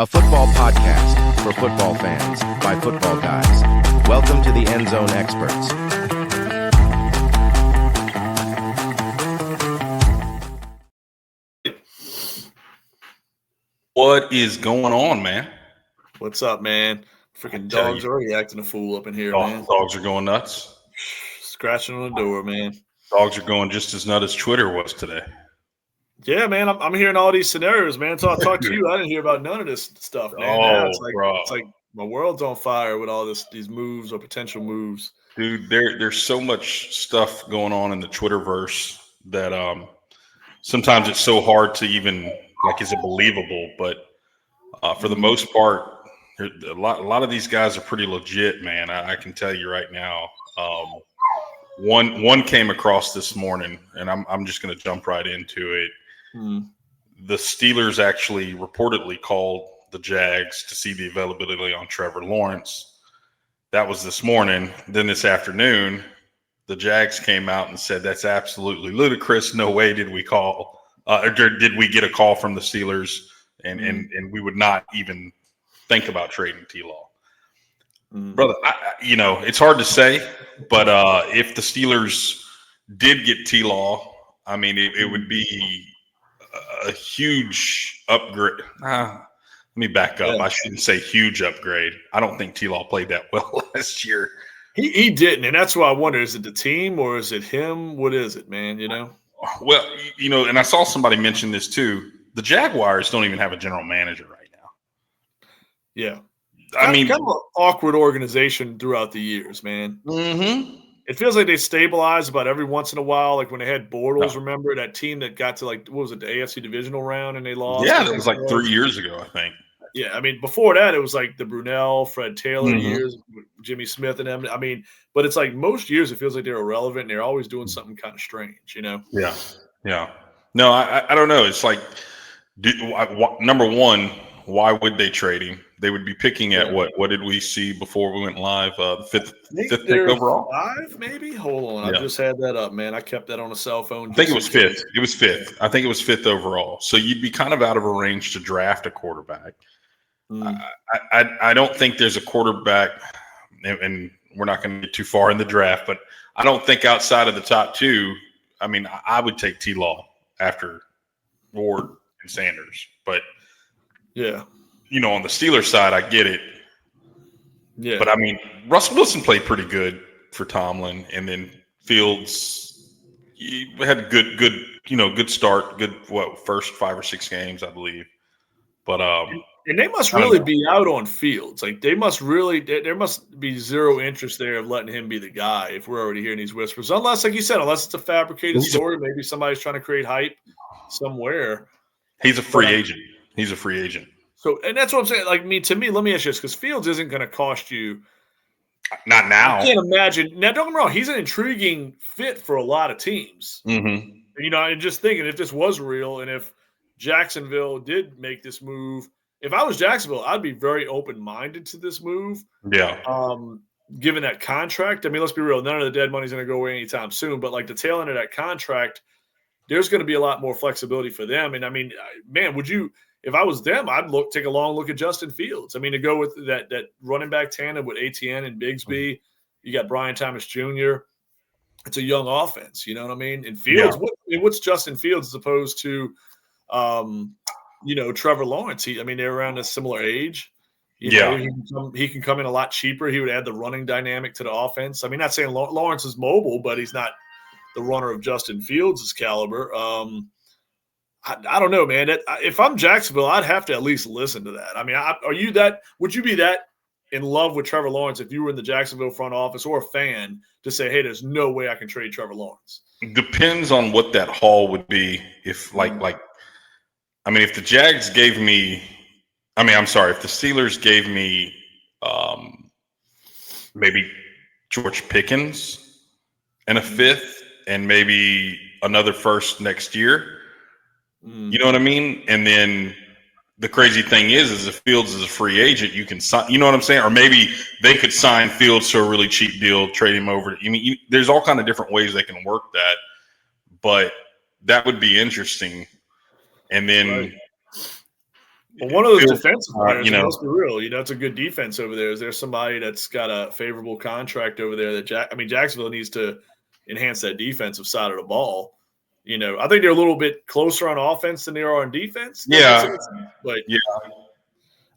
a football podcast for football fans by football guys. Welcome to the End Zone Experts. What is going on, man? What's up, man? Freaking dogs already acting a fool up in here, man. Dogs are going nuts. Scratching on the door, man. Dogs are going just as nuts as Twitter was today. Yeah, man. I'm hearing all these scenarios, man. So I talked to you. I didn't hear about none of this stuff, man. Now it's like my world's on fire with all these moves or potential moves. Dude, there's so much stuff going on in the Twitterverse that sometimes it's so hard to even is it believable? But for the most part, a lot of these guys are pretty legit, man. I can tell you right now. One came across this morning, and I'm just going to jump right into it. The Steelers actually reportedly called the Jags to see the availability on Trevor Lawrence. That was this morning. Then this afternoon, the Jags came out and said that's absolutely ludicrous. No way did we call or did we get a call from the Steelers, and we would not even think about trading T-Law. Brother, it's hard to say, but if the Steelers did get T-Law, I mean, it would be a huge upgrade. Let me back up. Yeah. I shouldn't say huge upgrade. I don't think T-Law played that well last year. He didn't, and that's why I wonder, is it the team or is it him? What is it, man, Well, and I saw somebody mention this too. The Jaguars don't even have a general manager right now. Yeah. I mean, kind of an awkward organization throughout the years, man. Mm-hmm. It feels like they stabilize about every once in a while. Like when they had Bortles, remember that team that got to what was it, the AFC divisional round and they lost? Yeah, that was 3 years ago, I think. Yeah, I mean, before that, it was like the Brunell, Fred Taylor years, Jimmy Smith and them. I mean, but it's like most years it feels like they're irrelevant and they're always doing something kind of strange, Yeah. No, I don't know. It's like, number one, why would they trade him? They would be picking at what? What did we see before we went live? Fifth pick overall? 5, maybe? Hold on. Yeah. I just had that up, man. I kept that on a cell phone. I think it was 5th. It was 5th. I think it was 5th overall. So you'd be kind of out of a range to draft a quarterback. I don't think there's a quarterback, and we're not going to get too far in the draft, but I don't think outside of the top 2, I mean, I would take T-Law after Ward and Sanders. But yeah. On the Steelers side, I get it. Yeah. But I mean, Russell Wilson played pretty good for Tomlin, and then Fields had a good start, first 5 or 6 games, I believe. But and they must really be out on Fields. Like there must be zero interest there of letting him be the guy if we're already hearing these whispers. Unless, like you said, it's a fabricated story, maybe somebody's trying to create hype somewhere. He's a free agent. He's a free agent. So, and that's what I'm saying. To me, let me ask you this, because Fields isn't going to cost you. Not now. I can't imagine. Now, don't get me wrong. He's an intriguing fit for a lot of teams. Mm-hmm. And just thinking if this was real and if Jacksonville did make this move, if I was Jacksonville, I'd be very open-minded to this move. Yeah. Given that contract, I mean, let's be real. None of the dead money's going to go away anytime soon. But the tail end of that contract, there's going to be a lot more flexibility for them. And I mean, man, if I was them, I'd take a long look at Justin Fields. I mean, to go with that running back tandem with ATN and Bigsby, you got Brian Thomas Jr. It's a young offense, you know what I mean? And Fields, what's Justin Fields as opposed to, Trevor Lawrence? They're around a similar age. He can come in a lot cheaper. He would add the running dynamic to the offense. I mean, not saying Lawrence is mobile, but he's not the runner of Justin Fields' caliber. I don't know, man. If I'm Jacksonville, I'd have to at least listen to that. I mean, would you be that in love with Trevor Lawrence if you were in the Jacksonville front office or a fan to say, hey, there's no way I can trade Trevor Lawrence? Depends on what that haul would be. If if the Jags gave me, if the Steelers gave me maybe George Pickens and a 5th and maybe another 1st next year. You know what I mean? And then the crazy thing is if Fields is a free agent, you can sign, you know what I'm saying? Or maybe they could sign Fields to a really cheap deal, trade him over. There's all kind of different ways they can work that, but that would be interesting. And then Well, one of those defensive players, you know, let's be real, it's a good defense over there. Is there somebody that's got a favorable contract over there that Jacksonville needs to enhance that defensive side of the ball. I think they're a little bit closer on offense than they are on defense. Yeah. But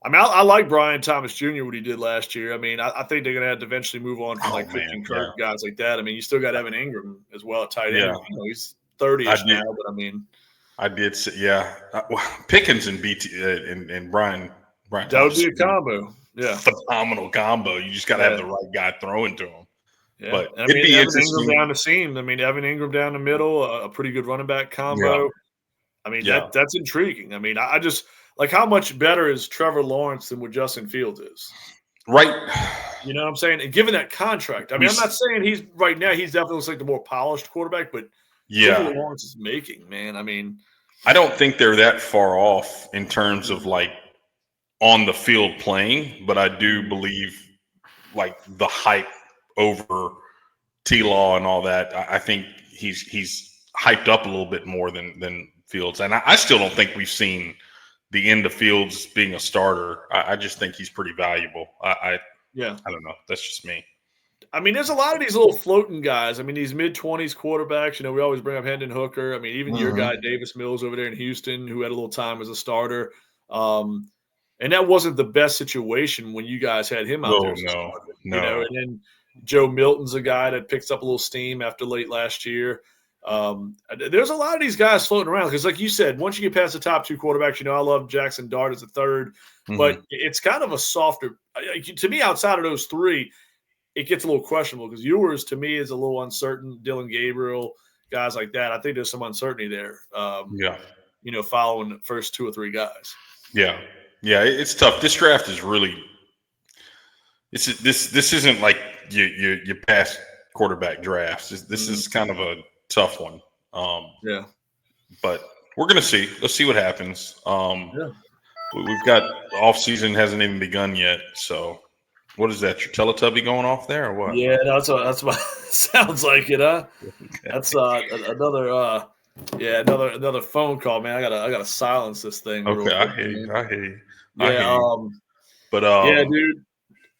I like Brian Thomas Jr., what he did last year. I think they're going to have to eventually move on from Christian Kirk, guys like that. You still got Evan Ingram as well at tight end. Yeah. He's 30-ish now, but I did say, Pickens and and Brian that would be a combo. Yeah. Phenomenal combo. You just got to have the right guy throwing to him. Yeah. But Evan Ingram down the seam. Evan Ingram down the middle, a pretty good running back combo. Yeah. That's intriguing. I just like how much better is Trevor Lawrence than what Justin Fields is. Right. You know what I'm saying? And given that contract, I'm not saying he's definitely looks like the more polished quarterback, but Trevor Lawrence is making, man. I don't think they're that far off in terms of like on the field playing, but I do believe like the hype over T-Law and all that. I think he's hyped up a little bit more than Fields, and I still don't think we've seen the end of Fields being a starter. I just think he's pretty valuable. I don't know. That's just me. There's a lot of these little floating guys. These mid-20s quarterbacks. We always bring up Hendon Hooker. Even your guy Davis Mills over there in Houston, who had a little time as a starter. And that wasn't the best situation when you guys had him out there. No. And then Joe Milton's a guy that picks up a little steam after late last year. There's a lot of these guys floating around because, like you said, once you get past the top two quarterbacks, I love Jackson Dart as a third, but it's kind of a softer. To me, outside of those three, it gets a little questionable because Ewers, to me, is a little uncertain. Dylan Gabriel, guys like that. I think there's some uncertainty there. Following the first two or three guys. Yeah, it's tough. This draft is really. This isn't like you pass quarterback drafts. This is kind of a tough one. But we're gonna see. Let's see what happens. We've got off season hasn't even begun yet. So, what is that? Your Teletubby going off there or what? Yeah, that's what sounds like it, huh? That's another phone call, man. I gotta silence this thing. Okay, I hear you. Yeah, dude.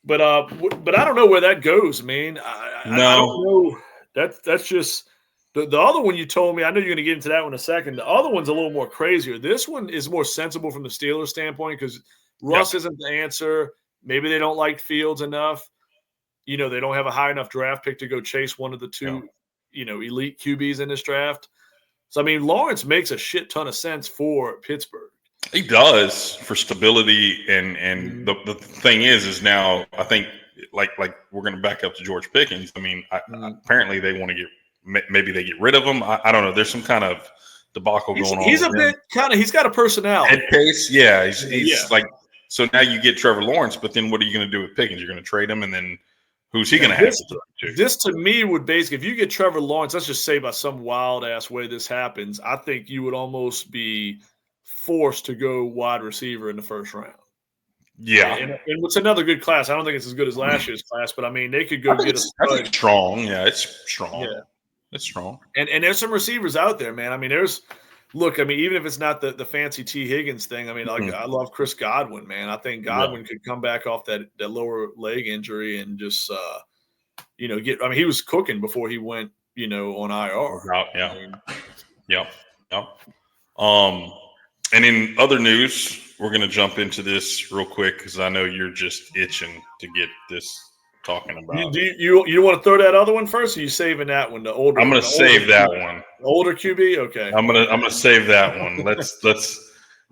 But I don't know where that goes, man. I don't know. That's just the other one you told me. I know you're going to get into that one in a second. The other one's a little more crazier. This one is more sensible from the Steelers' standpoint because Russ isn't the answer. Maybe they don't like Fields enough. They don't have a high enough draft pick to go chase one of the two, elite QBs in this draft. So, Lawrence makes a shit ton of sense for Pittsburgh. He does for stability, and the thing is now I think like we're going to back up to George Pickens. Apparently they want to maybe they get rid of him. I don't know. There's some kind of debacle going on. He's a bit he's got a personality. Head case, yeah. He's like so now you get Trevor Lawrence, but then what are you going to do with Pickens? You're going to trade him, and then who's he going to have to throw to? This to me would basically, if you get Trevor Lawrence, let's just say by some wild ass way this happens, I think you would almost be forced to go wide receiver in the first round. Yeah. And it's another good class. I don't think it's as good as last year's class, but they could go get a strong. Yeah, it's strong. Yeah. It's strong. And there's some receivers out there, man. Even if it's not the fancy T. Higgins thing, I love Chris Godwin, man. I think Godwin could come back off that lower leg injury and just get he was cooking before he went, on IR. Yeah. And in other news, we're going to jump into this real quick because I know you're just itching to get this talking about. You want to throw that other one first? Or are you saving that one? The older. I'm going to save that one. Older QB. Okay. I'm gonna save that one. Let's.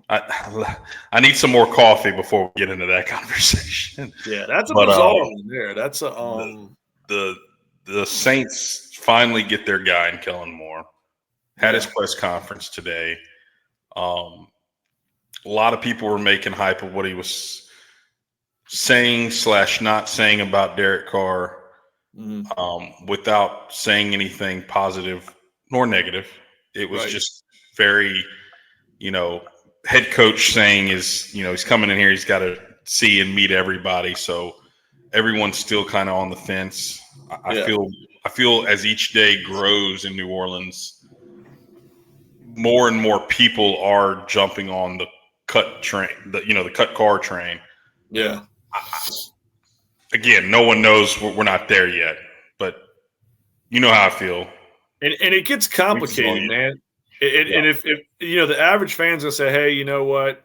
I need some more coffee before we get into that conversation. Yeah, that's a bizarre one there. That's a the Saints finally get their guy in Kellen Moore. Had his press conference today. A lot of people were making hype of what he was saying / not saying about Derek Carr without saying anything positive nor negative. It was just very, head coach saying he's coming in here, he's got to see and meet everybody. So everyone's still kind of on the fence. I feel as each day grows in New Orleans, more and more people are jumping on the cut train, the cut car train. Yeah. Again, no one knows we're not there yet, but you know how I feel. And it gets complicated, man. And if the average fan's gonna say, hey, you know what?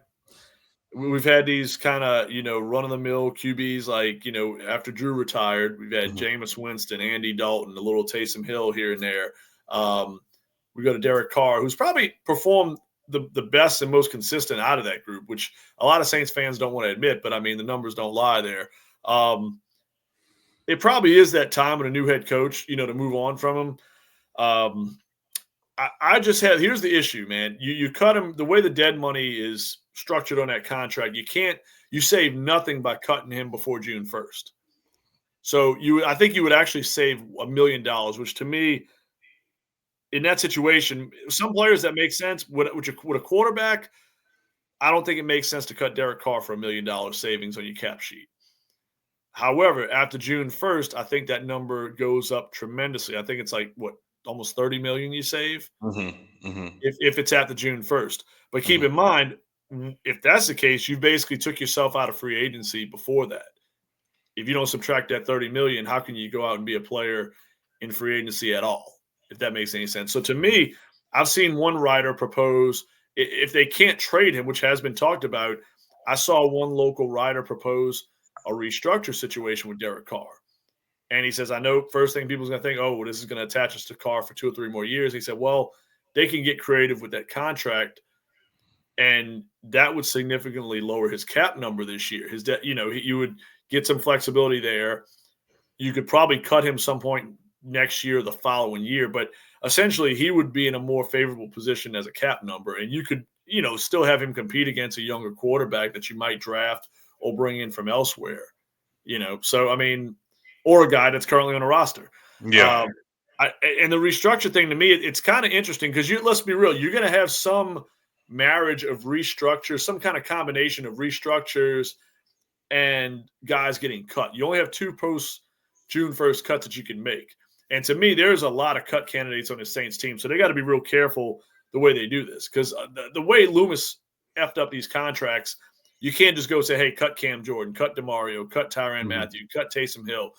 We've had these kind of, run-of-the-mill QBs like, after Drew retired, we've had Jameis Winston, Andy Dalton, a little Taysom Hill here and there. We got a Derek Carr, who's probably performed the best and most consistent out of that group, which a lot of Saints fans don't want to admit, but, I mean, the numbers don't lie there. It probably is that time with a new head coach, to move on from him. Here's the issue, man. You cut him the way the dead money is structured on that contract. You save nothing by cutting him before June 1st. So I think you would actually save $1 million, which to me, in that situation, some players that make sense with a quarterback. I don't think it makes sense to cut Derek Carr for $1 million savings on your cap sheet. However, after June 1st, I think that number goes up tremendously. I think it's like almost $30 million you save if it's at the June 1st. But keep in mind, if that's the case, you basically took yourself out of free agency before that. If you don't subtract that $30 million, how can you go out and be a player in free agency at all? If that makes any sense. So to me, I've seen one writer propose, if they can't trade him, which has been talked about, I saw one local writer propose a restructure situation with Derek Carr. And he says, I know first thing people's going to think, oh, well, this is going to attach us to Carr for 2 or 3 more years. He said, well, they can get creative with that contract, and that would significantly lower his cap number this year. His debt, you would get some flexibility there. You could probably cut him some point next year, the following year, but essentially he would be in a more favorable position as a cap number, and you could, still have him compete against a younger quarterback that you might draft or bring in from elsewhere. So I mean, or a guy that's currently on a roster. Yeah. And the restructure thing, to me, it's kind of interesting because let's be real, you're going to have some marriage of restructure, some kind of combination of restructures and guys getting cut. You only have 2 post-June 1st cuts that you can make. And to me, there's a lot of cut candidates on the Saints team, so they got to be real careful the way they do this because the way Loomis effed up these contracts, you can't just go say, hey, cut Cam Jordan, cut DeMario, cut Tyrann Mathieu, cut Taysom Hill.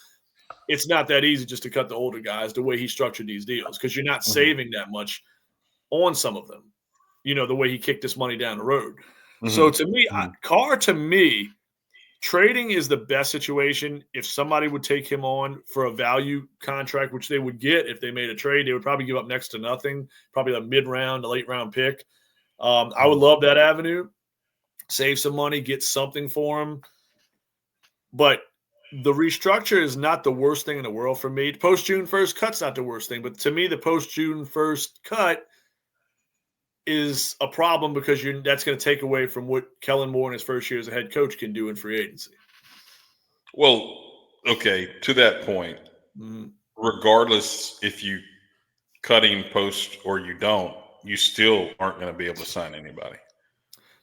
It's not that easy just to cut the older guys the way he structured these deals because you're not saving that much on some of them, the way he kicked this money down the road. So to me, Carr, trading is the best situation. If somebody would take him on for a value contract, which they would get if they made a trade, they would probably give up next to nothing, probably a mid-round, a late-round pick. I would love that avenue. Save some money, get something for him. But the restructure is not the worst thing in the world for me. Post-June 1st cut's not the worst thing. But to me, the post-June 1st cut is a problem because that's going to take away from what Kellen Moore in his first year as a head coach can do in free agency. Well, okay, to that point, regardless if you cut him post or you don't, you still aren't going to be able to sign anybody.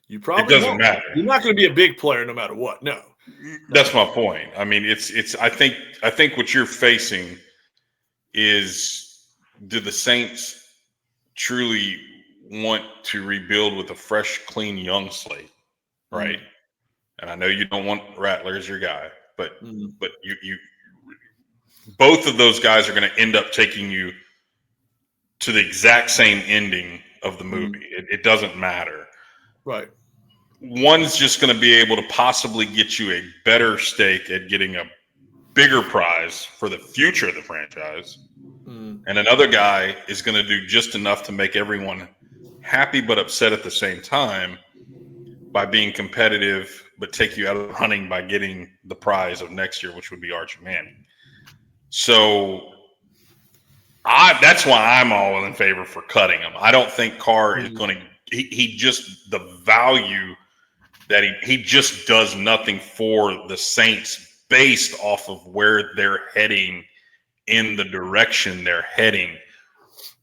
You probably it doesn't matter. You're not going to be a big player no matter what. No. That's my point. I mean, it's I think what you're facing is, do the Saints truly want to rebuild with a fresh, clean, young slate, right? And I know you don't want Rattler as your guy, but you both of those guys are going to end up taking you to the exact same ending of the movie. It doesn't matter. Right. One's just going to be able to possibly get you a better stake at getting a bigger prize for the future of the franchise. And another guy is going to do just enough to make everyone happy but upset at the same time by being competitive, but take you out of the running by getting the prize of next year, which would be Archie Manning. So that's why I'm all in favor for cutting him. I don't think Carr is going to – he just – the value that he just does nothing for the Saints based off of where they're heading in the direction they're heading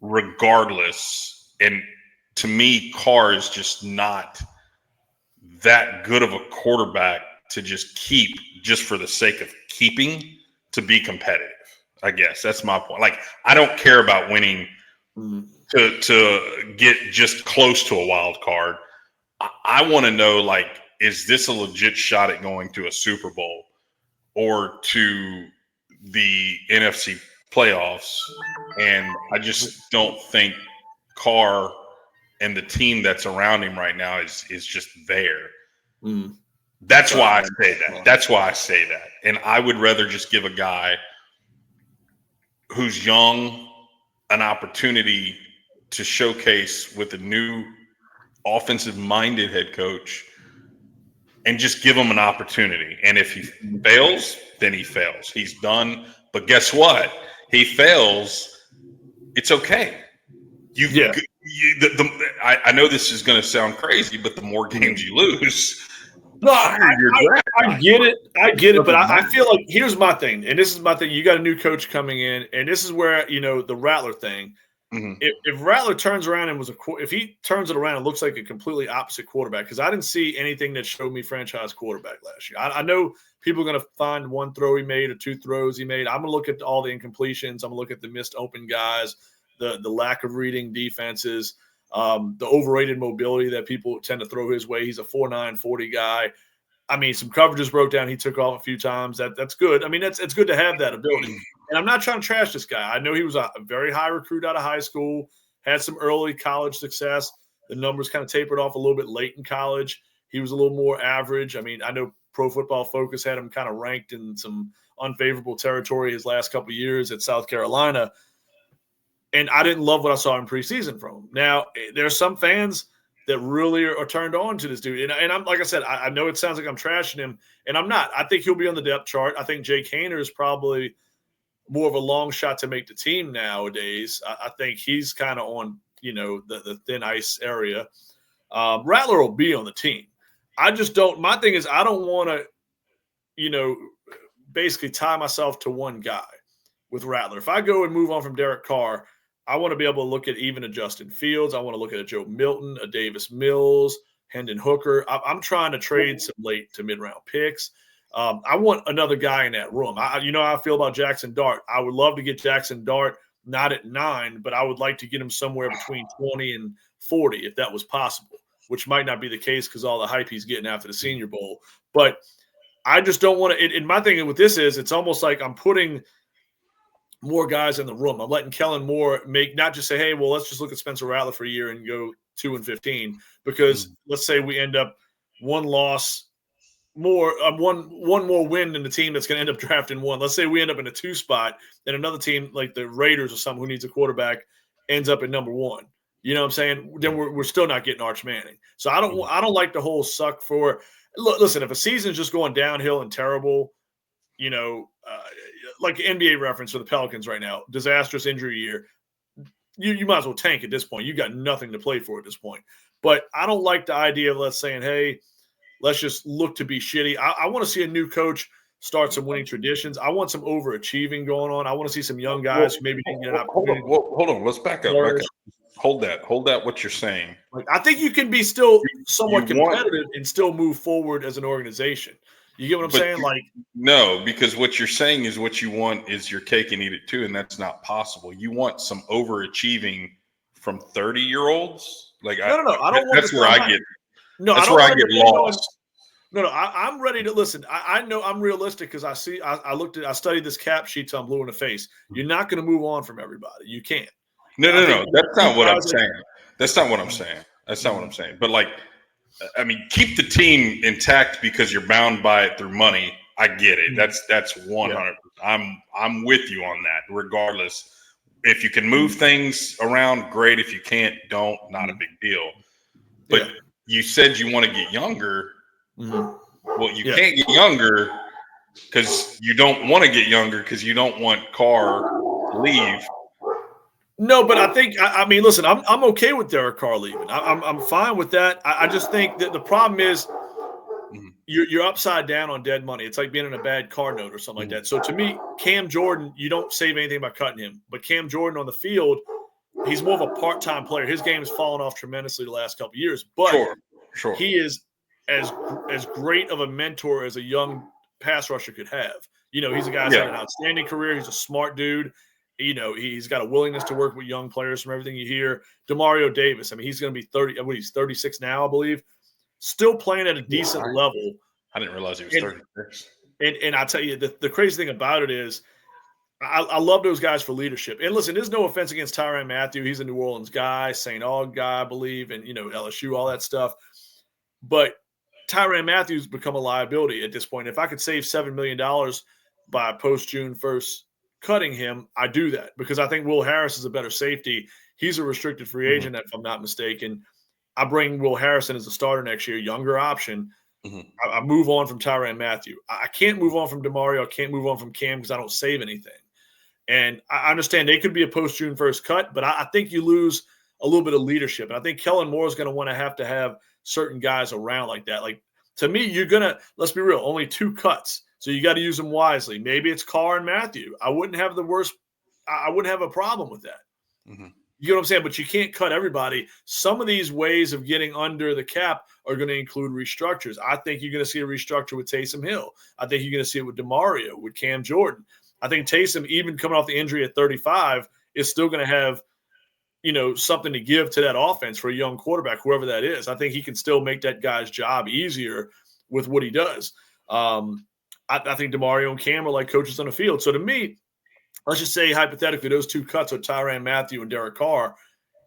regardless. And to me, Carr is just not that good of a quarterback to just keep just for the sake of keeping to be competitive. I guess that's my point. Like, I don't care about winning to get just close to a wild card. I want to know, like, is this a legit shot at going to a Super Bowl or to the NFC playoffs? And I just don't think Carr and the team that's around him right now is just there. Mm. That's why I say that. That's why I say that. And I would rather just give a guy who's young an opportunity to showcase with a new offensive-minded head coach and just give him an opportunity. And if he fails, then he fails. He's done. But guess what? He fails. It's okay. I know this is going to sound crazy, but the more games you lose, I get it. I get it. But I feel like here's my thing. And this is my thing. You got a new coach coming in. And this is where, the Rattler thing. Mm-hmm. If Rattler turns around and if he turns it around and looks like a completely opposite quarterback, because I didn't see anything that showed me franchise quarterback last year. I know people are going to find one throw he made or two throws he made. I'm going to look at all the incompletions. I'm going to look at the missed open guys, the lack of reading defenses, the overrated mobility that people tend to throw his way. He's a 4.9 40 guy. I mean, some coverages broke down. He took off a few times. That's good. I mean, it's good to have that ability. And I'm not trying to trash this guy. I know he was a very high recruit out of high school, had some early college success. The numbers kind of tapered off a little bit late in college. He was a little more average. I mean, I know Pro Football Focus had him kind of ranked in some unfavorable territory his last couple of years at South Carolina. And I didn't love what I saw in preseason from him. Now, there's some fans that really are turned on to this dude. And I'm like I said, I know it sounds like I'm trashing him, and I'm not. I think he'll be on the depth chart. I think Jake Haener is probably more of a long shot to make the team nowadays. I think he's kind of on, the thin ice area. Rattler will be on the team. I just don't – my thing is I don't want to, basically tie myself to one guy with Rattler. If I go and move on from Derek Carr, I want to be able to look at even a Justin Fields. I want to look at a Joe Milton, a Davis Mills, Hendon Hooker. I'm trying to trade some late to mid-round picks. I want another guy in that room. How I feel about Jackson Dart. I would love to get Jackson Dart not at 9, but I would like to get him somewhere between 20 and 40 if that was possible, which might not be the case because all the hype he's getting after the Senior Bowl. But I just don't want to – and my thing with this is it's almost like I'm putting – more guys in the room. I'm letting Kellen Moore not just say, hey, well, let's just look at Spencer Rattler for a year and go 2-15, because let's say we end up one more win than the team that's going to end up drafting one. Let's say we end up in a 2 spot and another team like the Raiders or something who needs a quarterback ends up at number 1. You know what I'm saying? Then we're still not getting Arch Manning. So I don't like the whole suck for – listen, if a season's just going downhill and terrible, like NBA reference for the Pelicans right now, disastrous injury year, you might as well tank at this point. You got nothing to play for at this point. But I don't like the idea of let's saying, hey, let's just look to be shitty. I want to see a new coach start some winning traditions. I want some overachieving going on. I want to see some young guys who maybe didn't get an opportunity. Hold on. Let's back up. Hold that. What you're saying. Like, I think you can be still somewhat competitive and still move forward as an organization. You get what I'm saying? No, because what you're saying is what you want is your cake and eat it too, and that's not possible. You want some overachieving from 30-year-olds? Like, no. I don't want that's where I get. No, that's where I get lost. No. I'm ready to listen. I know I'm realistic because I studied this cap sheet till I'm blue in the face. You're not going to move on from everybody. You can't. No. That's not what I'm saying. That's not what I'm saying. But I mean, keep the team intact because you're bound by it through money. I get it. That's 100. I'm with you on that. Regardless, if you can move things around, great. If you can't, don't. Not a big deal. But you said you want to get younger. Mm-hmm. Well, you can't get younger because you don't want to get younger because you don't want Carr to leave. No, but I mean, listen, I'm okay with Derek Carr leaving. I'm fine with that. I just think that the problem is you're upside down on dead money. It's like being in a bad car note or something like that. So to me, Cam Jordan, you don't save anything by cutting him. But Cam Jordan on the field, he's more of a part-time player. His game has fallen off tremendously the last couple of years. But sure. He is as great of a mentor as a young pass rusher could have. He's a guy who's had an outstanding career. He's a smart dude. He's got a willingness to work with young players from everything you hear. Demario Davis, I mean, he's going to be 30. He's 36 now, I believe. still playing at a decent level. I didn't realize he was 36. And I tell you, the crazy thing about it is I love those guys for leadership. And listen, there's no offense against Tyrann Mathieu. He's a New Orleans guy, St. Aug guy, I believe, and, LSU, all that stuff. But Tyrann Mathieu's become a liability at this point. If I could save $7 million by post-June 1st cutting him, I do that because I think Will Harris is a better safety. He's a restricted free agent, if I'm not mistaken. I bring Will Harrison as a starter next year, younger option. I move on from Tyrann Mathieu. I can't move on from DeMario. I can't move on from Cam because I don't save anything. And I understand they could be a post-June 1st cut, but I think you lose a little bit of leadership. And I think Kellen Moore is going to want to have certain guys around like that. Like, to me, you're going to – let's be real, only 2 cuts. So you got to use them wisely. Maybe it's Carr and Mathieu. I wouldn't have a problem with that. You know what I'm saying? But you can't cut everybody. Some of these ways of getting under the cap are going to include restructures. I think you're going to see a restructure with Taysom Hill. I think you're going to see it with DeMario, with Cam Jordan. I think Taysom, even coming off the injury at 35, is still going to have, something to give to that offense for a young quarterback, whoever that is. I think he can still make that guy's job easier with what he does. I think DeMario and Cam are like coaches on the field. So to me, let's just say hypothetically those 2 cuts are Tyrann Mathieu and Derek Carr.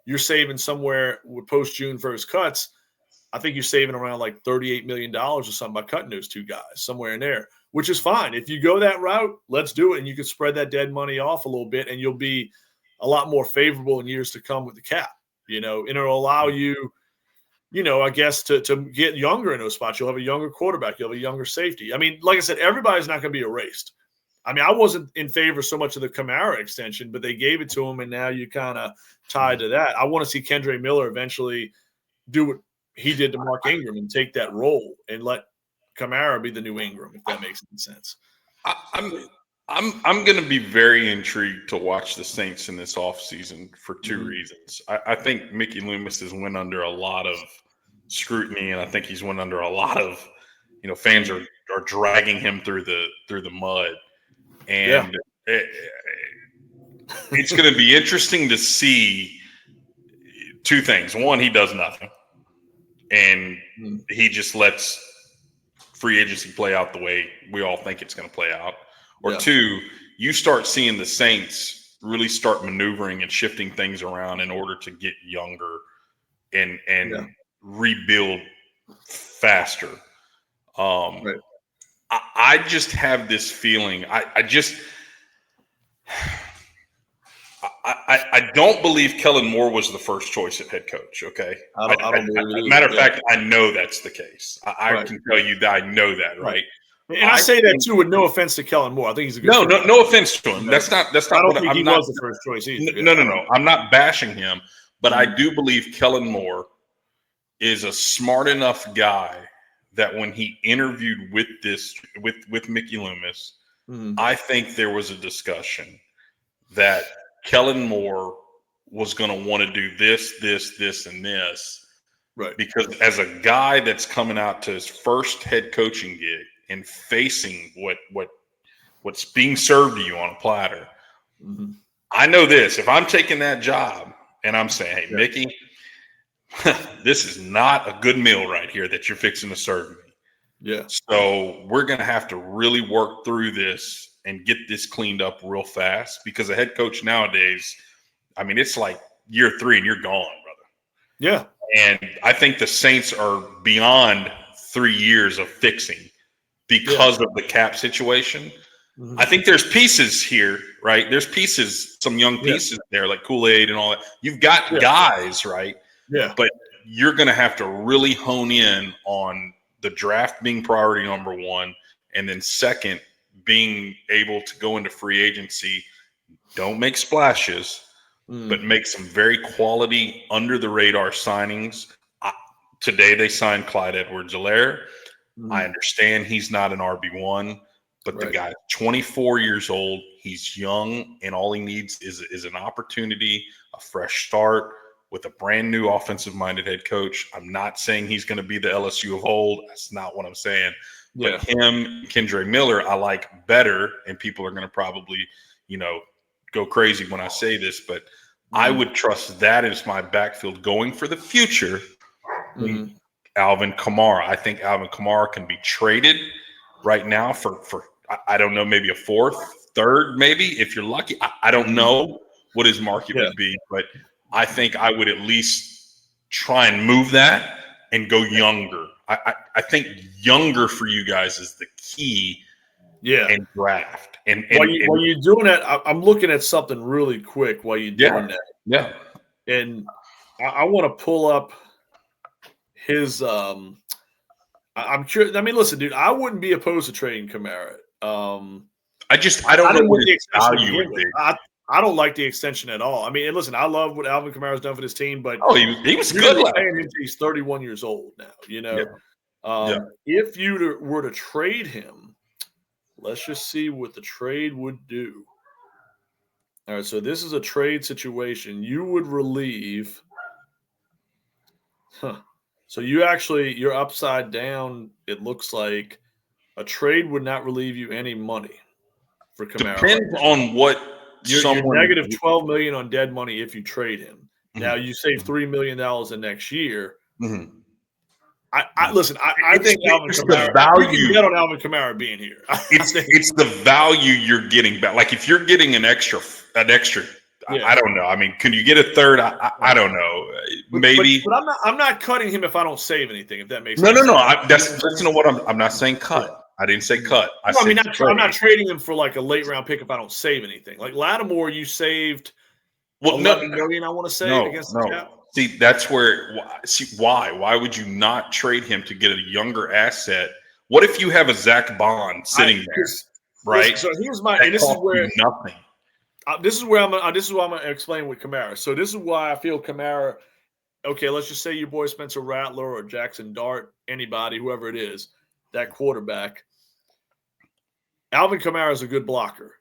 You're saving somewhere with post-June 1st cuts. I think you're saving around like $38 million or something by cutting those 2 guys, somewhere in there, which is fine. If you go that route, let's do it. And you can spread that dead money off a little bit and you'll be a lot more favorable in years to come with the cap, and it'll allow you, I guess to get younger in those spots. You'll have a younger quarterback. You'll have a younger safety. I mean, like I said, everybody's not going to be erased. I mean, I wasn't in favor so much of the Kamara extension, but they gave it to him, and now you kind of tied to that. I want to see Kendre Miller eventually do what he did to Mark Ingram and take that role and let Kamara be the new Ingram, if that makes any sense. I'm going to be very intrigued to watch the Saints in this offseason for 2 reasons. I think Mickey Loomis has went under a lot of scrutiny, and I think he's went under a lot of, fans are dragging him through the mud. And it's going to be interesting to see 2 things. One, he does nothing, and he just lets free agency play out the way we all think it's going to play out. Or 2, you start seeing the Saints really start maneuvering and shifting things around in order to get younger and rebuild faster. I just have this feeling. I don't believe Kellen Moore was the first choice at head coach. Okay. I don't believe matter of fact, I know that's the case. I can tell you that I know that, right? And I say that too, with no offense to Kellen Moore. I think he's a good. No offense to him. That's not. I don't think he was the first choice either. No. I'm not bashing him, but I do believe Kellen Moore is a smart enough guy that when he interviewed with Mickey Loomis, I think there was a discussion that Kellen Moore was going to want to do this, and this, right? Because as a guy that's coming out to his first head coaching gig and facing what's being served to you on a platter, I know this. If I'm taking that job and I'm saying, "Hey, Mickey, this is not a good meal right here that you're fixing to serve me." Yeah. So we're going to have to really work through this and get this cleaned up real fast, because a head coach nowadays, I mean, it's like year 3 and you're gone, brother. Yeah. And I think the Saints are beyond 3 years of fixing because of the cap situation. I think there's pieces here, right? There's pieces, some young pieces there, like Kool-Aid and all that. You've got guys, right? Yeah. But you're going to have to really hone in on the draft being priority number 1, and then second, being able to go into free agency. Don't make splashes, but make some very quality, under-the-radar signings. Today they signed Clyde Edwards-Helaire. I understand he's not an RB1, but the guy's 24 years old. He's young, and all he needs is an opportunity, a fresh start with a brand new offensive-minded head coach. I'm not saying he's going to be the LSU of old. That's not what I'm saying. But him, Kendre Miller, I like better, and people are going to probably, go crazy when I say this, but I would trust that as my backfield going for the future. Alvin Kamara. I think Alvin Kamara can be traded right now for I don't know, maybe a fourth, third, maybe if you're lucky. I don't know what his market would be, but I think I would at least try and move that and go younger. I think younger for you guys is the key. Yeah, and draft. And while you're doing that, I'm looking at something really quick while you're doing that. Yeah, and I want to pull up his. I'm curious. I mean, listen, dude, I wouldn't be opposed to trading Kamara. I don't know what his value would be. I don't like the extension at all. I mean, and listen, I love what Alvin Kamara's done for this team, but he was good. He's 31 years old now. You know, if you were to trade him, let's just see what the trade would do. All right, so this is a trade situation. You would relieve. So you're upside down. It looks like a trade would not relieve you any money for Kamara. Depends on what you're negative $12 million on dead money if you trade him. Mm-hmm. Now you save $3 million in next year. Mm-hmm. I think Alvin Kamara. Value. You can bet on Alvin Kamara being here. It's the value you're getting back. Like if you're getting an extra. I don't know. I mean, can you get a third? I don't know. Maybe. But I'm not cutting him if I don't save anything. If that makes sense. No. That's what I'm not saying cut. I didn't say cut. I'm not trading him for like a late round pick if I don't save anything. Like Lattimore, you saved $11 million, I want to say, against the cap. See, that's where. See, why? Why would you not trade him to get a younger asset? What if you have a Zach Bond sitting there, right? So here's my. And this is where nothing. This is why I'm going to explain with Kamara. So this is why I feel Kamara. Okay, let's just say your boy Spencer Rattler or Jackson Dart, anybody, whoever it is, that quarterback. Alvin Kamara is a good blocker.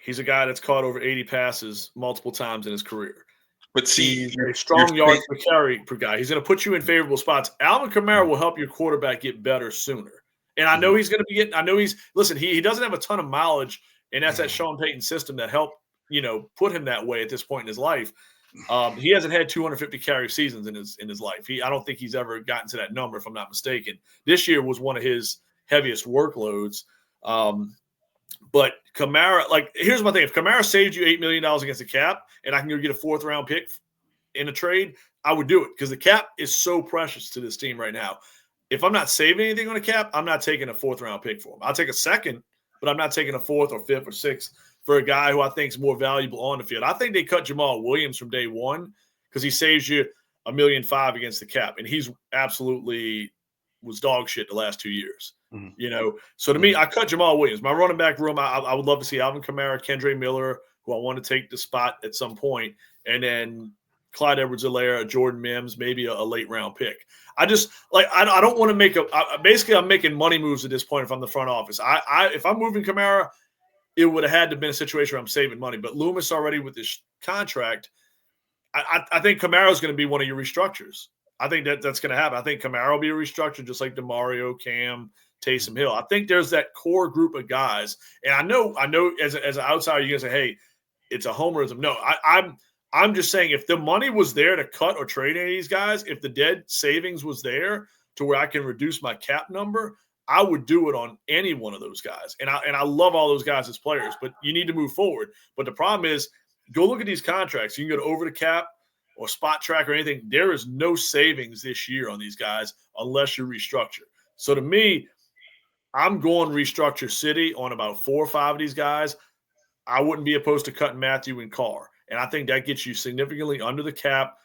He's a guy that's caught over 80 passes multiple times in his career. But see, he's a strong yards per carry per guy. He's going to put you in favorable spots. Alvin Kamara will help your quarterback get better sooner. And I know he's going to be getting. I know he doesn't have a ton of mileage, and that's that Sean Payton system that helped put him that way at this point in his life. He hasn't had 250 carry seasons in his life. I don't think he's ever gotten to that number, if I'm not mistaken. This year was one of his heaviest workloads. But Kamara, here's my thing: if Kamara saved you $8 million against the cap, and I can go get a 4th round pick in a trade, I would do it because the cap is so precious to this team right now. If I'm not saving anything on the cap, I'm not taking a 4th round pick for him. I'll take a 2nd, but I'm not taking a 4th or 5th or 6th for a guy who I think is more valuable on the field. I think they cut Jamal Williams from day one because he saves you $1.5 million against the cap, and he's absolutely was dog shit the last 2 years. Mm-hmm. So to me, I cut Jamal Williams. My running back room, I would love to see Alvin Kamara, Kendre Miller, who I want to take the spot at some point, and then Clyde Edwards-Helaire, Jordan Mims, maybe a late round pick. I just I don't want to make basically I'm making money moves at this point if I'm the front office. If I'm moving Kamara, it would have had to have been a situation where I'm saving money. But Loomis already with this contract, I think Kamara is going to be one of your restructures. I think that's going to happen. I think Kamara will be a restructure just like DeMario, Cam, Taysom Hill. I think there's that core group of guys. And I know as an outsider, you're going to say, hey, it's a homerism. No, I'm just saying if the money was there to cut or trade any of these guys, if the dead savings was there to where I can reduce my cap number, I would do it on any one of those guys. And I love all those guys as players, but you need to move forward. But the problem is, go look at these contracts. You can go to Over the Cap or Spot Track or anything. There is no savings this year on these guys unless you restructure. So to me, I'm going restructure City on about 4 or 5 of these guys. I wouldn't be opposed to cutting Matthew and Carr. And I think that gets you significantly under the cap.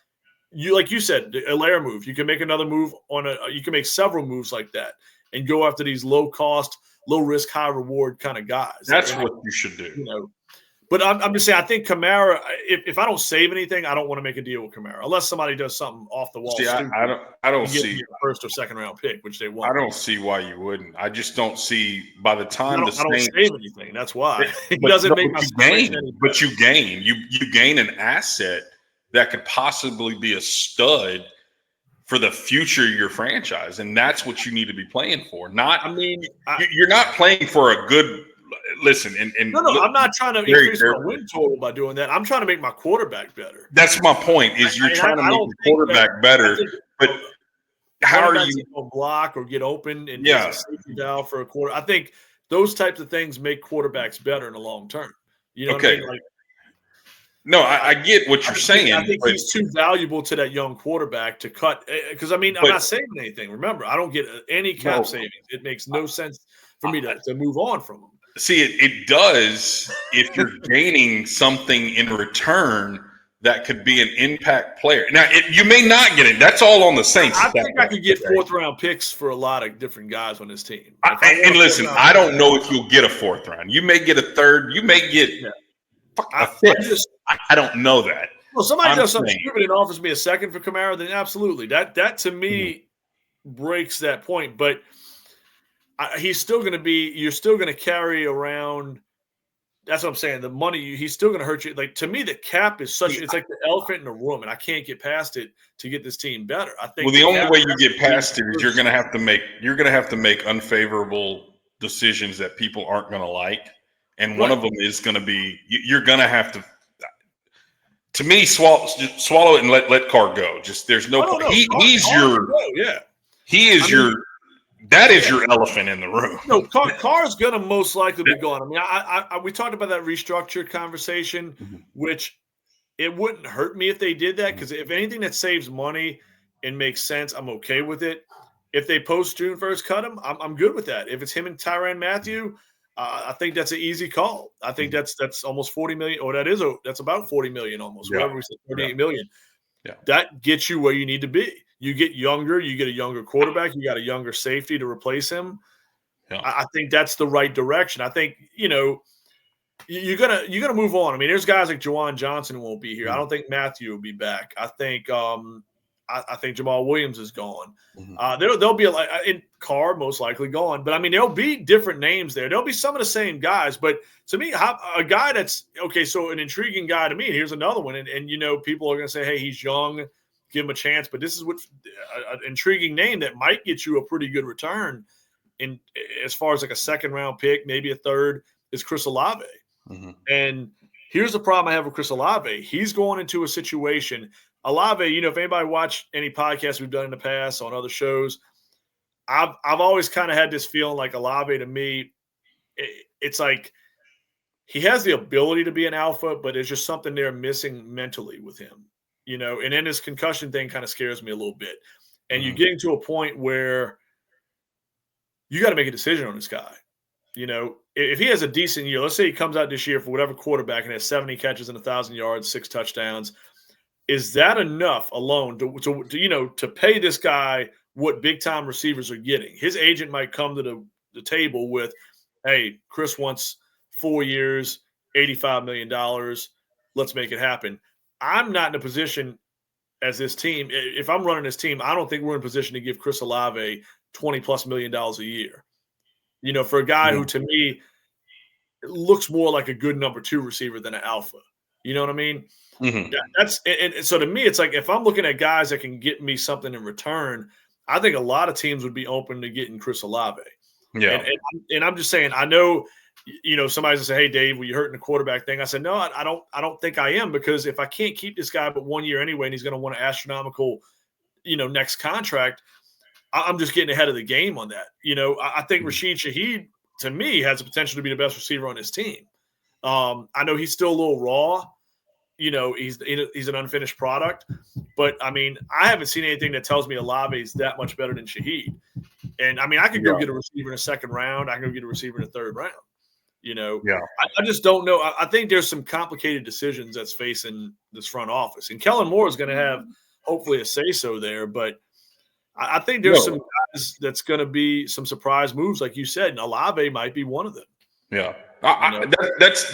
Like you said, a layer move. You can make another move you can make several moves like that and go after these low cost, low risk, high reward kind of guys. That's what you should do. But I'm just saying, I think Kamara, if I don't save anything, I don't want to make a deal with Kamara unless somebody does something off the wall. See, I don't see a 1st or 2nd round pick, which they want. I don't see why you wouldn't. I just don't see by the time I don't save anything. That's why it doesn't make my gain. But you gain. You gain an asset that could possibly be a stud for the future of your franchise, and that's what you need to be playing for. You're not playing for a good. Listen, no, I'm not trying to increase my win total by doing that. I'm trying to make my quarterback better. That's my point. Is you're trying to make your quarterback better, but how are you going to block or get open and a safety valve for a quarter? I think those types of things make quarterbacks better in the long term. You know what I mean? Like, no, I get what you're saying. I think he's too valuable to that young quarterback to cut. Because, I mean, I'm not saving anything. Remember, I don't get any cap savings. It makes no sense for me to move on from him. See, it does if you're gaining something in return that could be an impact player. Now, you may not get it. That's all on the Saints. I think I could get fourth-round picks for a lot of different guys on this team. And listen, I don't know if you'll get a fourth round. You may get a third. You may get a fifth. I don't know that. Well, somebody does something stupid and offers me a second for Kamara, then absolutely. That to me breaks that point. But he's still going to be – you're still going to carry around – that's what I'm saying. The money, he's still going to hurt you. Like, to me, the cap is such – it's like the elephant in the room, and I can't get past it to get this team better. I think. Well, the only way you get past it is you're going to have to make unfavorable decisions that people aren't going to like. And one of them is going to be you're going to have to me swallow it and let Carr go. Just there's no point. That is your elephant in the room. No, Carr's going to most likely be gone. I mean, we talked about that restructure conversation, which it wouldn't hurt me if they did that, because if anything that saves money and makes sense, I'm okay with it. If they post June 1st cut him, I'm good with that. If it's him and Tyrann Mathieu, I think that's an easy call. I think that's almost $40 million, or that's about $40 million almost. Whatever we said, $38 million. Yeah. That gets you where you need to be. You get younger, you get a younger quarterback, you got a younger safety to replace him. Yeah. I think that's the right direction. I think, you're gonna move on. I mean, there's guys like Juwan Johnson won't be here. I don't think Mathieu will be back. I think I think Jamal Williams is gone. There'll be in Carr most likely gone, but I mean there'll be different names there. There'll be some of the same guys, but to me, a guy that's okay. So an intriguing guy to me. And here's another one, and people are going to say, "Hey, he's young, give him a chance." But this is what an intriguing name that might get you a pretty good return in as far as like a second round pick, maybe a third, is Chris Olave. And here's the problem I have with Chris Olave. He's going into a situation. Olave, if anybody watched any podcasts we've done in the past on other shows, I've always kind of had this feeling like Olave to me, it's like he has the ability to be an alpha, but there's just something there missing mentally with him, and then his concussion thing kind of scares me a little bit. And you're getting to a point where you got to make a decision on this guy. If he has a decent year, let's say he comes out this year for whatever quarterback and has 70 catches and 1,000 yards, 6 touchdowns. Is that enough alone to pay this guy what big time receivers are getting? His agent might come to the table with, "Hey, Chris wants 4 years, $85 million. Let's make it happen." I'm not in a position as this team. If I'm running this team, I don't think we're in a position to give Chris Olave $20+ million a year. For a guy who to me looks more like a good number 2 receiver than an alpha. You know what I mean? That's and so to me, it's like if I'm looking at guys that can get me something in return, I think a lot of teams would be open to getting Chris Olave. Yeah, and I'm just saying, I know, somebody's gonna say, "Hey, Dave, were you hurting the quarterback thing?" I said, "No, I don't think I am, because if I can't keep this guy but 1 year anyway, and he's going to want an astronomical, next contract, I'm just getting ahead of the game on that." I think Rashid Shaheed, to me, has the potential to be the best receiver on his team. I know he's still a little raw. He's an unfinished product, but I mean, I haven't seen anything that tells me Olave is that much better than Shaheed. And I mean, I could go get a receiver in a second round. I can go get a receiver in a third round. I just don't know. I think there's some complicated decisions that's facing this front office, and Kellen Moore is going to have hopefully a say-so there. But I think there's some guys that's going to be some surprise moves, like you said, and Olave might be one of them. Yeah. That's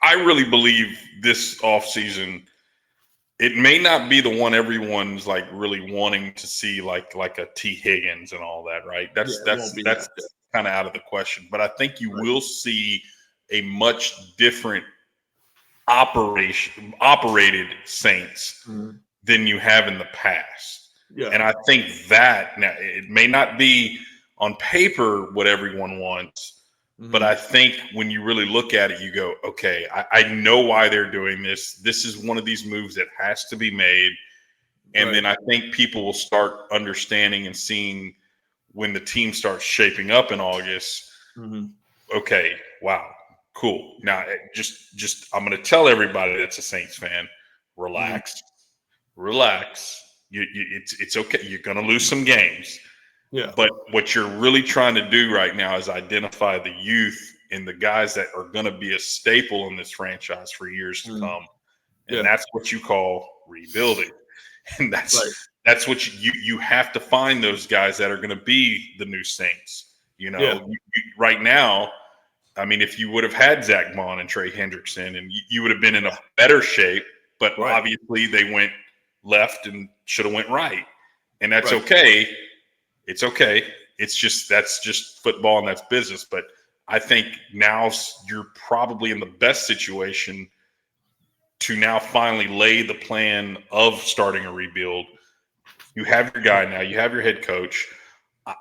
I really believe this offseason, it may not be the one everyone's like really wanting to see, like a T. Higgins and all that, right? That's kind of out of the question. But I think you will see a much different operated Saints than you have in the past. Yeah. And I think that now it may not be on paper what everyone wants. But I think when you really look at it, you go, okay, I know why they're doing this. This is one of these moves that has to be made. And then I think people will start understanding and seeing when the team starts shaping up in August. Okay, wow, cool. Now, just I'm going to tell everybody that's a Saints fan, relax. It's okay. You're going to lose some games. Yeah. But what you're really trying to do right now is identify the youth and the guys that are going to be a staple in this franchise for years to come. And that's what you call rebuilding. And that's what you have to find those guys that are going to be the new Saints. Right now, I mean, if you would have had Zach Bond and Trey Hendrickson, and you would have been in a better shape, but obviously they went left and should have went right. And that's okay. It's okay. That's just football and that's business. But I think now you're probably in the best situation to now finally lay the plan of starting a rebuild. You have your guy now. You have your head coach.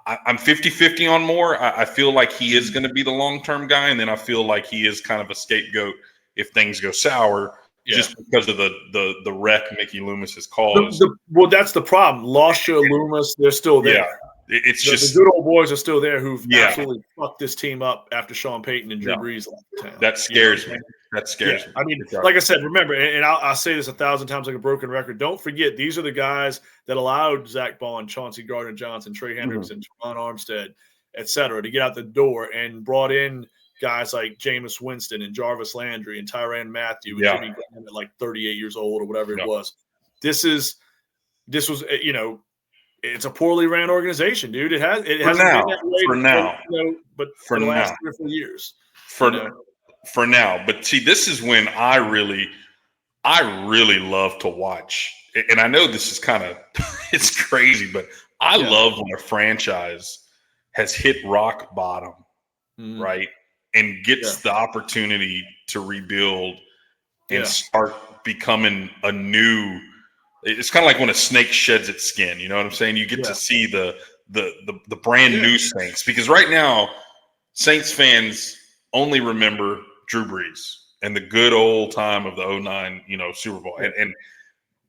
I'm 50-50 on Moore. I feel like he is going to be the long-term guy, and then I feel like he is kind of a scapegoat if things go sour just because of the wreck Mickey Loomis has caused. Well, that's the problem. Losher, Loomis, they're still there. Yeah. It's just the good old boys are still there who've absolutely fucked this team up after Sean Payton and Drew Brees left the town. That scares me. That scares me. I mean, like I said, remember, and I'll say this 1,000 times like a broken record. Don't forget, these are the guys that allowed Zach Bond, Chauncey Gardner-Johnson, Trey Hendrickson, Teron Armstead, et cetera, to get out the door and brought in guys like Jameis Winston and Jarvis Landry and Tyrann Mathieu and Jimmy Graham at like 38 years old or whatever it was. This was, it's a poorly ran organization, dude. It hasn't been that way for the last 3 or 4 years. For now. But see, this is when I really love to watch. And I know this is kind of it's crazy, but I love when a franchise has hit rock bottom, right? And gets the opportunity to rebuild and start becoming a new. It's kind of like when a snake sheds its skin. You know what I'm saying? You get to see the brand new Saints, because right now Saints fans only remember Drew Brees and the good old time of the 2009, Super Bowl.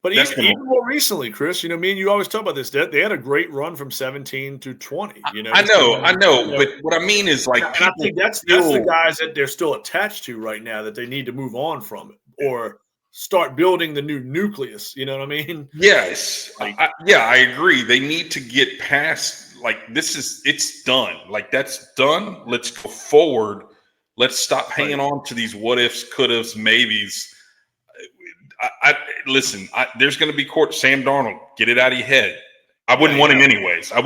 But even more recently, Chris, me and you always talk about this. They had a great run from 17 to 20. I know. But what I mean is, like, I think that's the guys that they're still attached to right now that they need to move on from it or start building the new nucleus. You know what I mean? Yes. I agree. They need to get past, like, it's done. Like, that's done. Let's go forward. Let's stop hanging on to these what ifs, could ifs, maybes. Listen, there's going to be court. Sam Darnold, get it out of your head. I wouldn't want him anyways. Just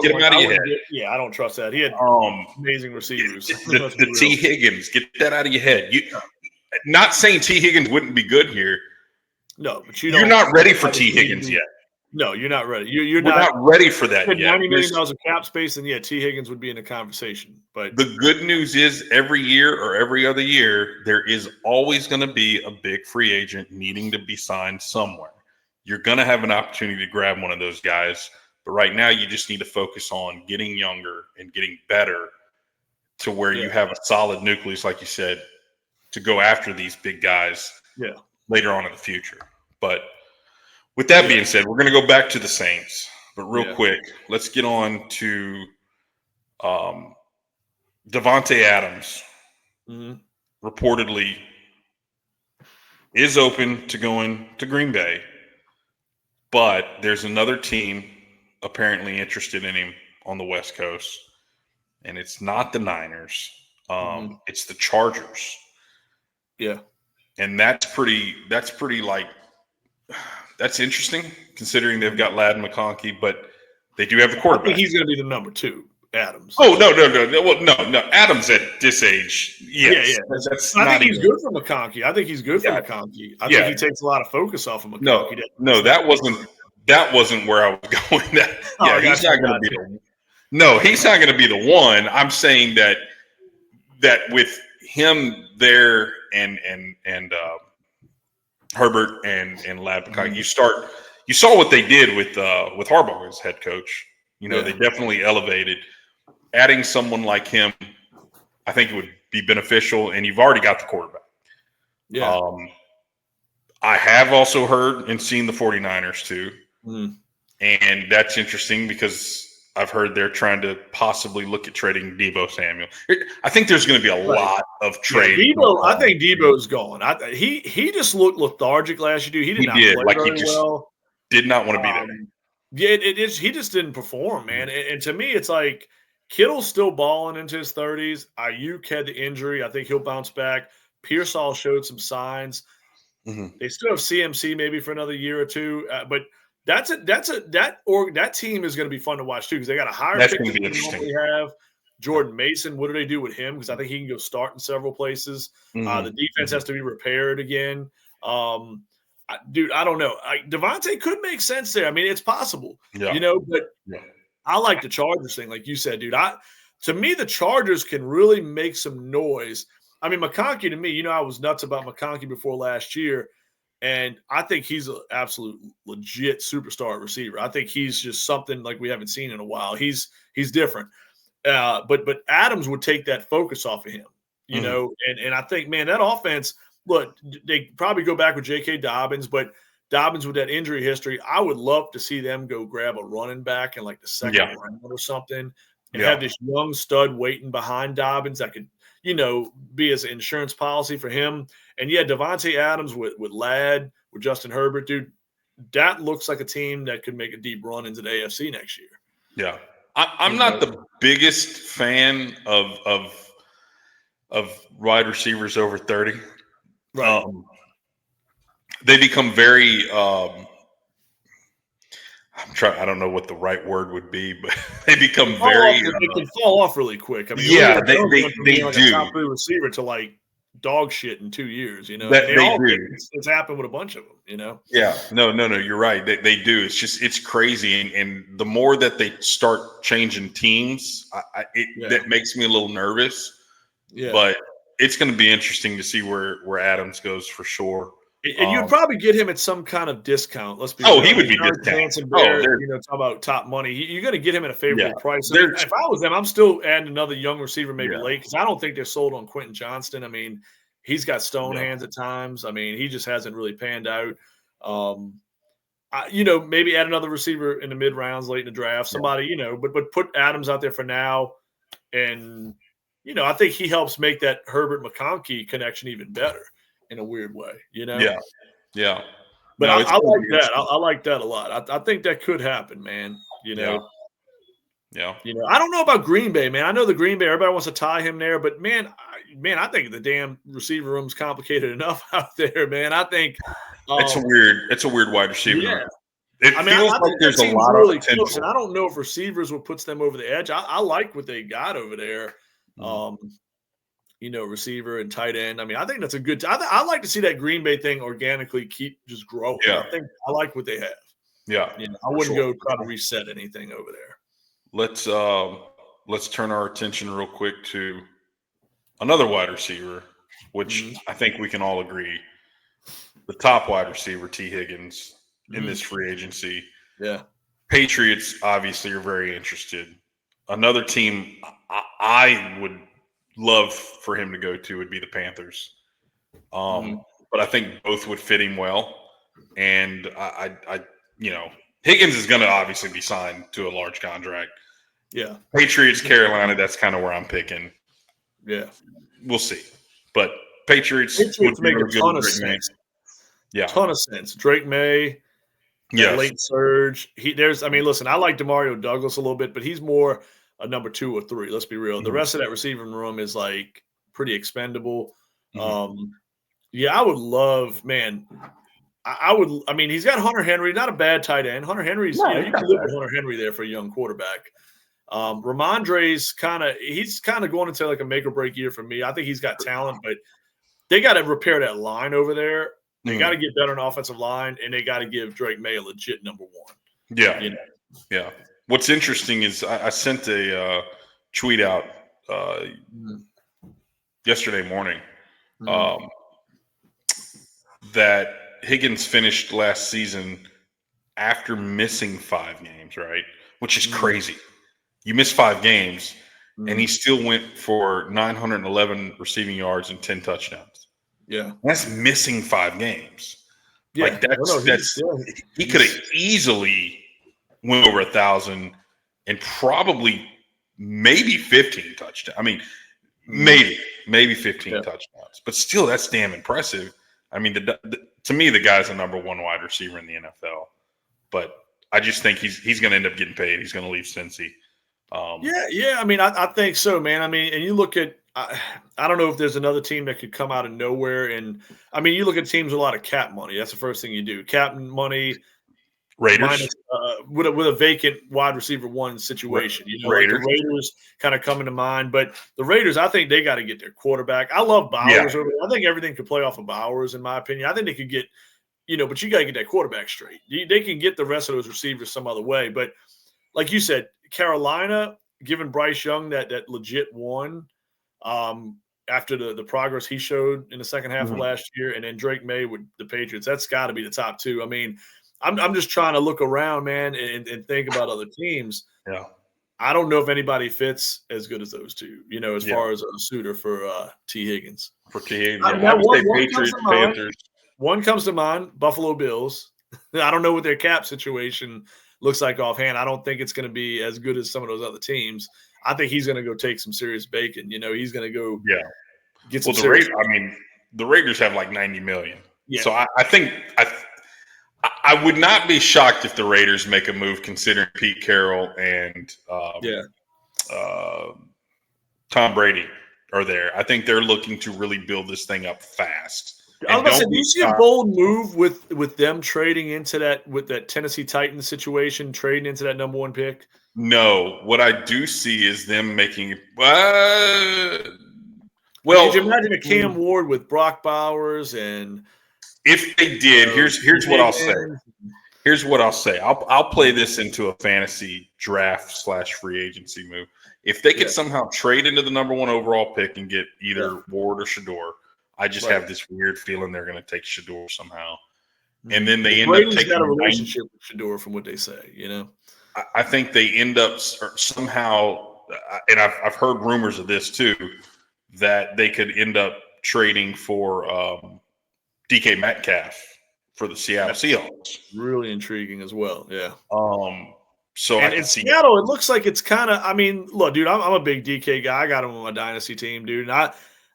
get him out of your head. I don't trust that. He had amazing receivers. The T. Higgins, get that out of your head. Not saying T. Higgins wouldn't be good here. No, but you're not ready for T. Higgins yet. No, you're not ready. We're not ready for that yet. $90 million of cap space, and T. Higgins would be in the conversation. But the good news is, every year or every other year, there is always going to be a big free agent needing to be signed somewhere. You're going to have an opportunity to grab one of those guys, but right now you just need to focus on getting younger and getting better to where you have a solid nucleus, like you said, to go after these big guys later on in the future. But with that being said, we're going to go back to the Saints. But real quick, let's get on to Davante Adams. Reportedly is open to going to Green Bay, but there's another team apparently interested in him on the West Coast, and it's not the Niners. It's the Chargers. Yeah. And that's interesting, considering they've got Ladd McConkey, but they do have the quarterback. I think he's going to be the number 2, Adams. Oh, no. Well, no. Adams at this age, yes. Yeah. I think he's good for McConkey. I think he's good for McConkey. I think he takes a lot of focus off of McConkey. No, that wasn't where I was going. He's not going to be he's not going to be the one. I'm saying that with him there and Herbert and Ladd McConkey, you saw what they did with Harbaugh as head coach. They definitely elevated. Adding someone like him, I think it would be beneficial, and you've already got the quarterback. Yeah. I have also heard and seen the 49ers too. Mm-hmm. And that's interesting because I've heard they're trying to possibly look at trading Deebo Samuel. I think there's going to be a lot of trade. Yeah, Deebo, I think Deebo's gone. He just looked lethargic last year. He did not play like very he just well. Did not want to be there. Yeah, he just didn't perform, man. And to me, it's like Kittle's still balling into his 30s. Ayuk had the injury. I think he'll bounce back. Pearsall showed some signs. Mm-hmm. They still have CMC maybe for another year or two, but that team is going to be fun to watch too because they got a higher pick than they normally have. Jordan Mason, what do they do with him? Because I think he can go start in several places. The defense has to be repaired again. Dude, I don't know. Devontae could make sense there. I mean, it's possible, but I like the Chargers thing, like you said, dude. To me, the Chargers can really make some noise. I mean, McConkey, to me, I was nuts about McConkey before last year, and I think he's an absolute legit superstar receiver. I think he's just something like we haven't seen in a while. He's different. But Adams would take that focus off of him, and I think, man, that offense, look, they probably go back with J.K. Dobbins, but Dobbins with that injury history, I would love to see them go grab a running back in like the second round or something and have this young stud waiting behind Dobbins that could, be as an insurance policy for him. And Devontae Adams with Ladd, with Justin Herbert, dude, that looks like a team that could make a deep run into the AFC next year. Yeah. I'm not the biggest fan of wide receivers over 30. Right. They become very I don't know what the right word would be, but they become they can fall off really quick. I mean, they like do. A top 3 receiver to like dog shit in 2 years, They do. It's happened with a bunch of them, Yeah, no, you're right. They do. It's crazy, and the more that they start changing teams, that makes me a little nervous. Yeah, but it's going to be interesting to see where Adams goes for sure. And you'd probably get him at some kind of discount. Let's be he would be discounted. Talk about top money. You're going to get him at a favorable price. I mean, if I was them, I'm still adding another young receiver maybe late because I don't think they're sold on Quentin Johnston. I mean, he's got stone hands at times. I mean, he just hasn't really panned out. Maybe add another receiver in the mid rounds late in the draft. Somebody, but put Adams out there for now. And, I think he helps make that Herbert McConkey connection even better. In a weird way, Yeah. But I like that. I like that a lot. I think that could happen, man. Yeah. I don't know about Green Bay, man. I know the Green Bay, everybody wants to tie him there, but man, I think the damn receiver room's complicated enough out there, man. I think it's a weird wide receiver. Yeah. It feels like there's a lot of potential. And I don't know if receivers what puts them over the edge. I like what they got over there. Receiver and tight end. I mean, I think that's a good – I like to see that Green Bay thing organically keep just growing. Yeah. I like what they have. Yeah. I wouldn't go try to reset anything over there. Let's turn our attention real quick to another wide receiver, which I think we can all agree, the top wide receiver, T. Higgins, in this free agency. Yeah. Patriots obviously are very interested. Another team I would – love for him to go to would be the Panthers. But I think both would fit him well. And Higgins is going to obviously be signed to a large contract. Yeah. Patriots, Carolina, that's kind of where I'm picking. Yeah. We'll see. But Patriots would make a ton of sense. Yeah. Ton of sense. Drake May, late surge. Listen, I like DeMario Douglas a little bit, but he's more – a number 2 or 3. Let's be real. The rest of that receiving room is like pretty expendable. I would love, man. He's got Hunter Henry, not a bad tight end. Hunter Henry's, you can live with Hunter Henry there for a young quarterback. Ramondre's he's kind of going into like a make or break year for me. I think he's got talent, but they got to repair that line over there. They got to get better on offensive line, and they got to give Drake May a legit number 1. Yeah. Yeah. What's interesting is I sent a tweet out yesterday morning that Higgins finished last season after missing 5 games, right? Which is crazy. You miss 5 games, and he still went for 911 receiving yards and 10 touchdowns. Yeah. That's missing 5 games. Yeah. Like he could have easily went over 1,000 and probably maybe 15 touchdowns. I mean, maybe 15 touchdowns, but still, that's damn impressive. I mean, to me, the guy's the number one wide receiver in the NFL, but I just think he's going to end up getting paid. He's going to leave Cincy. I mean, I think so, man. I mean, and you look at, I don't know if there's another team that could come out of nowhere. And I mean, you look at teams with a lot of cap money. That's the first thing you do. Cap money. Raiders. Minus, with a vacant wide receiver one situation. You know, Raiders. Like the Raiders kind of coming to mind. But the Raiders, I think they got to get their quarterback. I love Bowers. I think everything could play off of Bowers, in my opinion. I think they could get, but you got to get that quarterback straight. They can get the rest of those receivers some other way. But like you said, Carolina, giving Bryce Young that legit one after the progress he showed in the second half of last year, and then Drake May with the Patriots, that's got to be the top two. I mean, I'm just trying to look around, man, and think about other teams. Yeah. I don't know if anybody fits as good as those two, as far as a suitor for T. Higgins. For T. Higgins. I would say Patriots, Panthers. One comes to mind, Buffalo Bills. I don't know what their cap situation looks like offhand. I don't think it's going to be as good as some of those other teams. I think he's going to go take some serious bacon. He's going to go get some serious. The Raiders have like $90 million. Yeah. So I think I would not be shocked if the Raiders make a move considering Pete Carroll and Tom Brady are there. I think they're looking to really build this thing up fast. I was about to say, do you see a bold move with them trading into that, with that Tennessee Titans situation, trading into that number one pick? No. What I do see is them making could you imagine a Cam Ward with Brock Bowers? And if they did, here's what I'll say. Here's what I'll say. I'll play this into a fantasy draft / free agency move. If they could somehow trade into the number one overall pick and get either Ward or Shador, I just have this weird feeling they're going to take Shador somehow. And then they end up taking got a relationship with Shador from what they say, I think they end up somehow, and I've heard rumors of this too, that they could end up trading for DK Metcalf for the Seattle Seahawks. Really intriguing as well, yeah. So in Seattle, it looks like it's kind of. Look, dude, I'm a big DK guy. I got him on my dynasty team, dude. And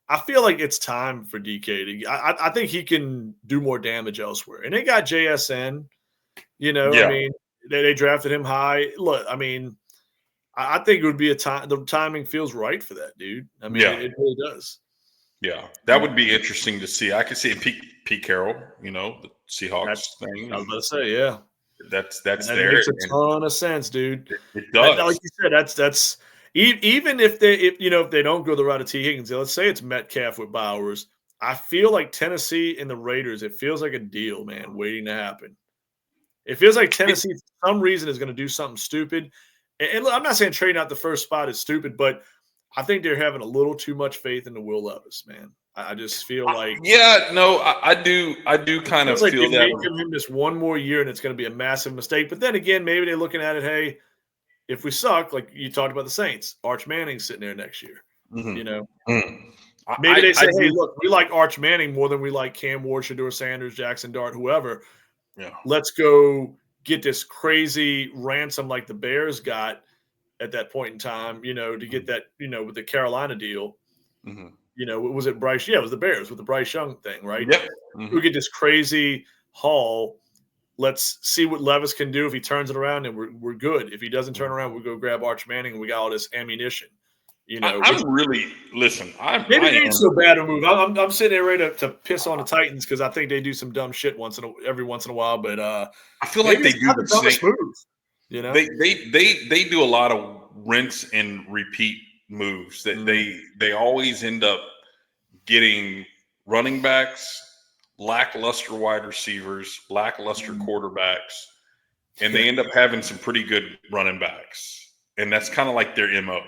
I feel like it's time for DK to. I think he can do more damage elsewhere. And they got JSN. They drafted him high. Look, I think it would be a time. The timing feels right for that, dude. It really does. Yeah, that would be interesting to see. I could see Pete Carroll, the Seahawks thing. I was about to say, yeah. That there. Makes a ton of sense, dude. It does. Like you said, that's even if they don't go the route of T. Higgins, let's say it's Metcalf with Bowers. I feel like Tennessee and the Raiders, it feels like a deal, man, waiting to happen. It feels like Tennessee, for some reason, is going to do something stupid. And look, I'm not saying trading out the first spot is stupid, but I think they're having a little too much faith in the Will Levis, man. I just feel like I do kind of like feel that give him this one more year and it's going to be a massive mistake. But then again, maybe they're looking at it, hey, if we suck, like you talked about the Saints, Arch Manning's sitting there next year. Maybe they say, hey, look, we like Arch Manning more than we like Cam Ward, Shador Sanders, Jackson Dart, whoever. Yeah. Let's go get this crazy ransom like the Bears got at that point in time, to get that, with the Carolina deal. Was it Bryce? Yeah, it was the Bears with the Bryce Young thing, right? Yep. We get this crazy haul. Let's see what Levis can do. If he turns it around, and we're good. If he doesn't turn around, we'll go grab Arch Manning, and we got all this ammunition. Maybe it ain't so bad a move. I'm sitting there ready to piss on the Titans because I think they do some dumb shit every once in a while. But I feel like they do the dumbest moves. They do a lot of rinse and repeat moves that they always end up getting running backs, lackluster wide receivers, lackluster quarterbacks, and they end up having some pretty good running backs. And that's kind of like their MO.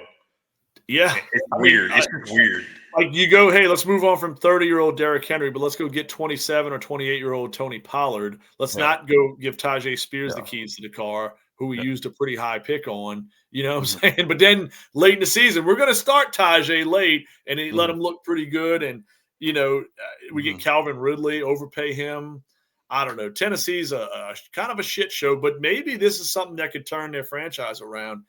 Yeah. It's weird. It's just weird. Like you go, hey, let's move on from 30-year-old Derrick Henry, but let's go get 27 or 28-year-old Tony Pollard. Let's not go give Tajay Spears the keys to the car, who we used a pretty high pick on. You know what I'm saying? But then late in the season, we're going to start Tajay late and let him look pretty good. And, we get Calvin Ridley, overpay him. I don't know. Tennessee's a kind of a shit show, but maybe this is something that could turn their franchise around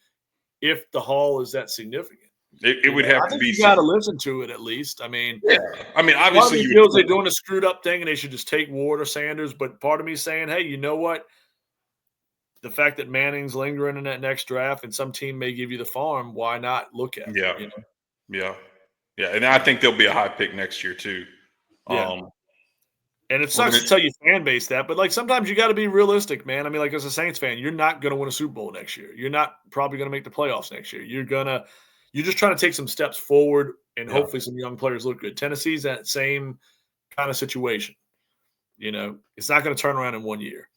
if the haul is that significant. It would have to be. You got to listen to it at least. I mean, obviously, part of me feels they're doing a screwed up thing and they should just take Ward or Sanders. But part of me is saying, hey, you know what? The fact that Manning's lingering in that next draft and some team may give you the farm, why not look at it? Yeah. And I think there'll be a high pick next year too. Yeah. And it sucks to tell your fan base that, but like sometimes you got to be realistic, man. I mean, like as a Saints fan, you're not going to win a Super Bowl next year. You're not probably going to make the playoffs next year. You're just trying to take some steps forward and hopefully some young players look good. Tennessee's that same kind of situation. It's not going to turn around in 1 year.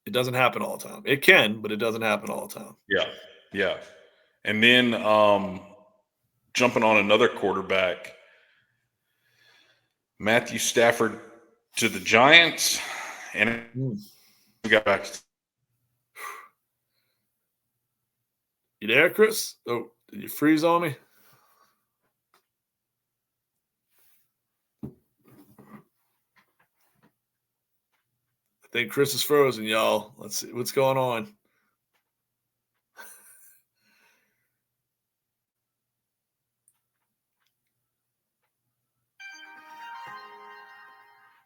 It doesn't happen all the time. It can, but it doesn't happen all the time. Yeah. And then jumping on another quarterback, Matthew Stafford to the Giants, and we got back. You there, Chris? Oh, did you freeze on me? I think Chris is frozen, y'all. Let's see what's going on.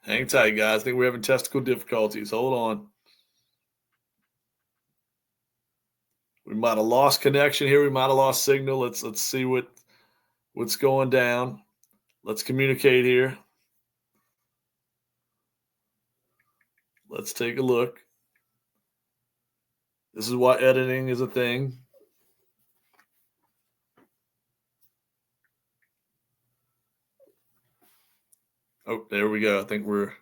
Hang tight, guys. I think we're having technical difficulties. Hold on. We might have lost connection here. We might have lost signal. Let's see what's going down. Let's communicate here. Let's take a look. This is why editing is a thing. Oh, there we go. I think we're